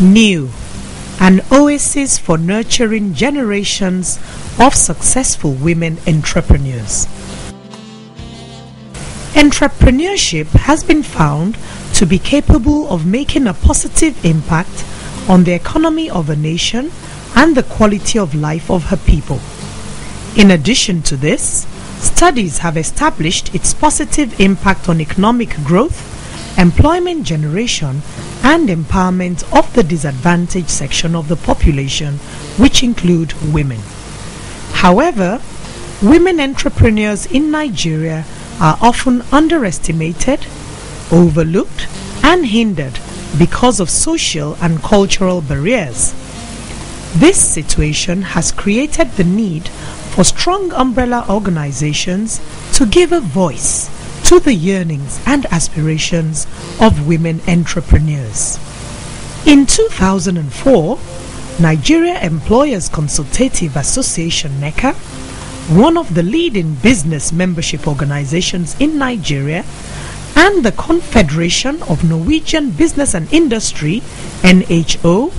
NNEW, an oasis for nurturing generations of successful women entrepreneurs. Entrepreneurship has been found to be capable of making a positive impact on the economy of a nation and the quality of life of her people. In addition to this, studies have established its positive impact on economic growth, employment generation, and empowerment of the disadvantaged section of the population, which include women. However, women entrepreneurs in Nigeria are often underestimated, overlooked, and hindered because of social and cultural barriers. This situation has created the need for strong umbrella organizations to give a voice to the yearnings and aspirations of women entrepreneurs. In 2004, Nigeria Employers Consultative Association (NECA), one of the leading business membership organizations in Nigeria, and the Confederation of Norwegian Business and Industry (NHO)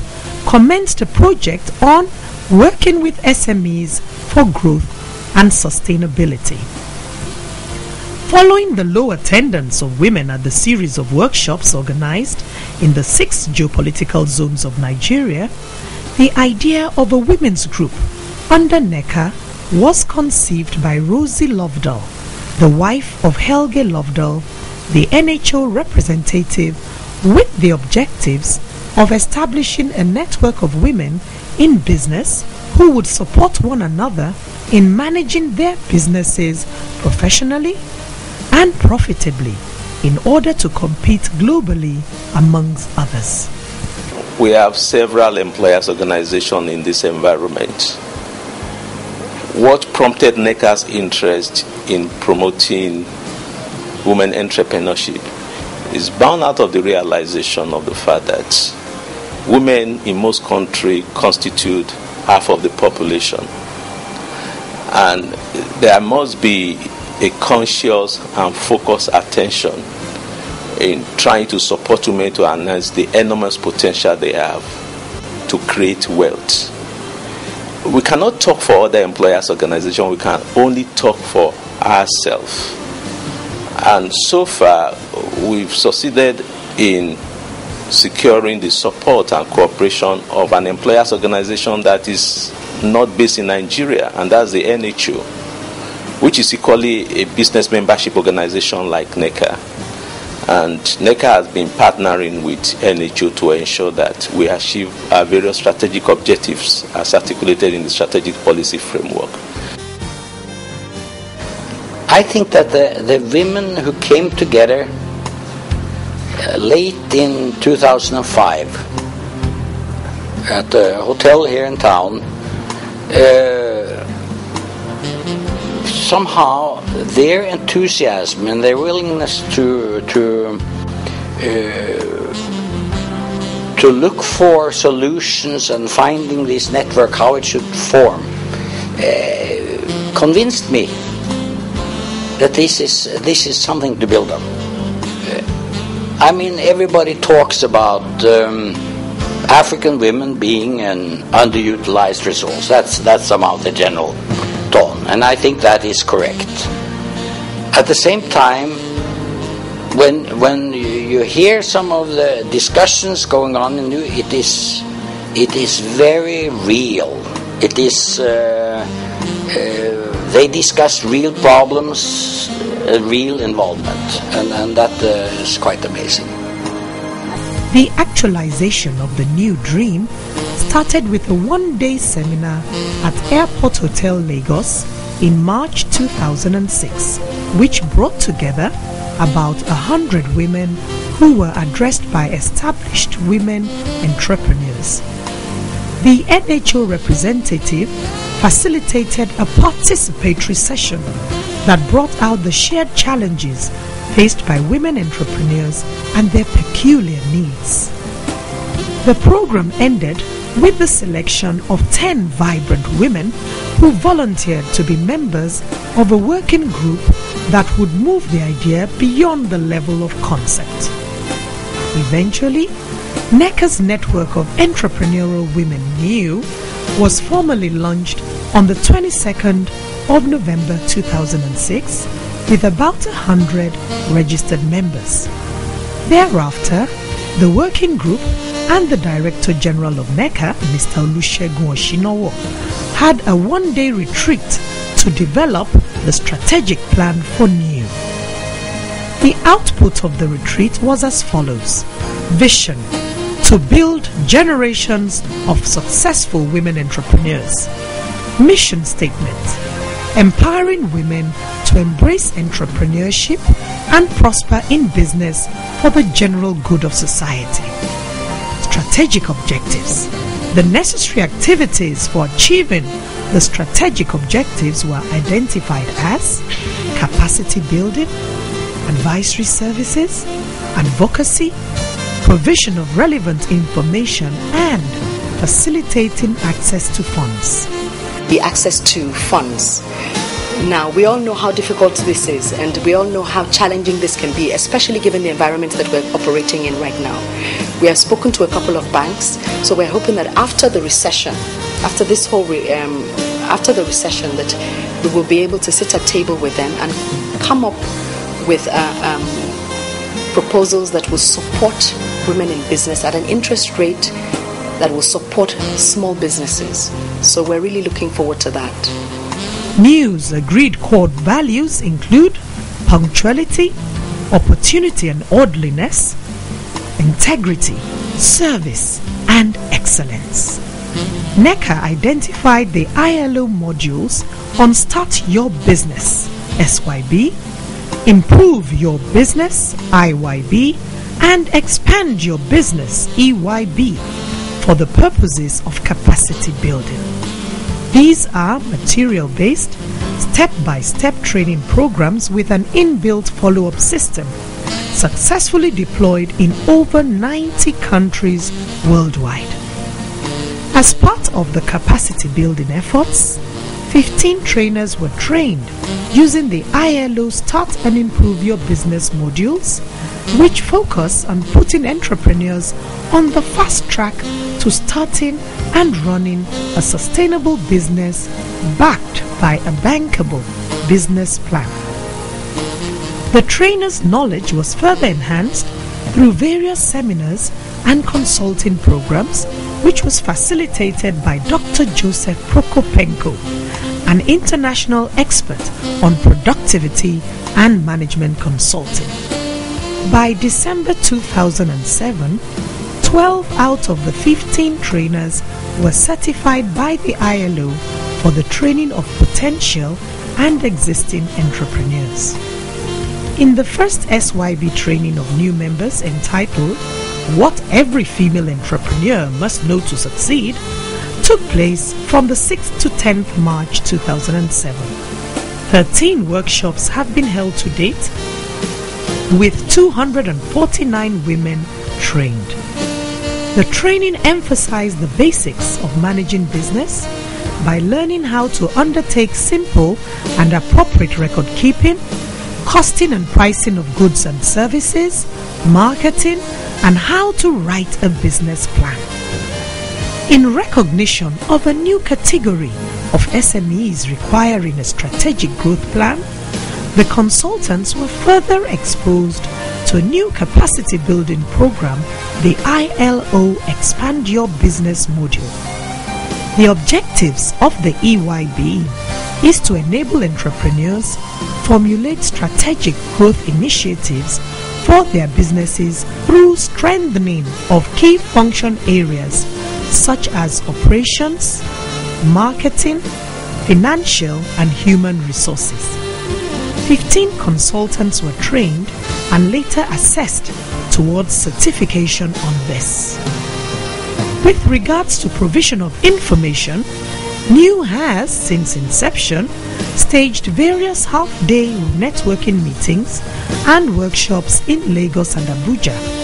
commenced a project on working with SMEs for growth and sustainability. Following the low attendance of women at the series of workshops organized in the 6 geopolitical zones of Nigeria, the idea of a women's group under NECA was conceived by Rosie Lovedal, the wife of Helge Lovedal, the NHO representative, with the objectives of establishing a network of women in business who would support one another in managing their businesses professionally and profitably in order to compete globally, amongst others. We have several employers' organizations in this environment. What prompted NECA's interest in promoting women entrepreneurship is born out of the realization of the fact that women in most countries constitute half of the population, and there must be a conscious and focused attention in trying to support women to harness the enormous potential they have to create wealth. We cannot talk for other employers' organizations, we can only talk for ourselves. And so far, we've succeeded in securing the support and cooperation of an employers' organization that is not based in Nigeria, and that's the NHO, which is equally a business membership organization like NECA. And NECA has been partnering with NHO to ensure that we achieve our various strategic objectives as articulated in the strategic policy framework. I think that the women who came together late in 2005 at a hotel here in town, somehow their enthusiasm and their willingness to look for solutions and finding this network, how it should form, convinced me that this is something to build on. I mean, everybody talks about African women being an underutilized resource. That's somehow the general tone, and I think that is correct. At the same time, when you hear some of the discussions going on in NNEW, it is very real. It is they discuss real problems, real involvement, and that is quite amazing. The actualization of the new dream started with a one-day seminar at Airport Hotel Lagos in March 2006, which brought together about 100 women who were addressed by established women entrepreneurs. The NHO representative facilitated a participatory session that brought out the shared challenges faced by women entrepreneurs and their peculiar needs. The program ended with the selection of 10 vibrant women who volunteered to be members of a working group that would move the idea beyond the level of concept. Eventually, NECA's network of entrepreneurial women NNEW was formally launched on the 22nd of November 2006 with about 100 registered members. Thereafter, the working group and the Director General of NECA, Mr. Olusegun Oshinowo, had a one-day retreat to develop the strategic plan for NNEW. The output of the retreat was as follows: vision, to build generations of successful women entrepreneurs. Mission statement, empowering women to embrace entrepreneurship and prosper in business for the general good of society. Strategic objectives. The necessary activities for achieving the strategic objectives were identified as capacity building, advisory services, advocacy, provision of relevant information, and facilitating access to funds. The access to funds. Now, we all know how difficult this is, and we all know how challenging this can be, especially given the environment that we're operating in right now. We have spoken to a couple of banks, so we're hoping that after the recession, after this whole after the recession, that we will be able to sit at table with them and come up with proposals that will support women in business at an interest rate that will support small businesses. So we're really looking forward to that. NNEW's agreed core values include punctuality, opportunity and orderliness, integrity, service, and excellence. NECA identified the ILO modules on Start Your Business, SYB, Improve Your Business, IYB, and Expand Your Business, EYB, for the purposes of capacity building. These are material-based, step-by-step training programs with an inbuilt follow-up system, successfully deployed in over 90 countries worldwide. As part of the capacity building efforts, 15 trainers were trained using the ILO Start and Improve Your Business modules, which focus on putting entrepreneurs on the fast track to starting and running a sustainable business backed by a bankable business plan. The trainers' knowledge was further enhanced through various seminars and consulting programs, which was facilitated by Dr. Joseph Prokopenko, an international expert on productivity and management consulting. By December 2007, 12 out of the 15 trainers were certified by the ILO for the training of potential and existing entrepreneurs. In the first SYB training of new members entitled What Every Female Entrepreneur Must Know to Succeed, took place from the 6th to 10th March 2007. 13 workshops have been held to date, with 249 women trained. The training emphasized the basics of managing business by learning how to undertake simple and appropriate record keeping, costing and pricing of goods and services, marketing, and how to write a business plan. In recognition of a new category of SMEs requiring a strategic growth plan, the consultants were further exposed to a new capacity building program, the ILO Expand Your Business module. The objectives of the EYB is to enable entrepreneurs formulate strategic growth initiatives for their businesses through strengthening of key function areas such as operations, marketing, financial, and human resources. 15 consultants were trained and later assessed towards certification on this. With regards to provision of information, NNEW has, since inception, staged various half-day networking meetings and workshops in Lagos and Abuja.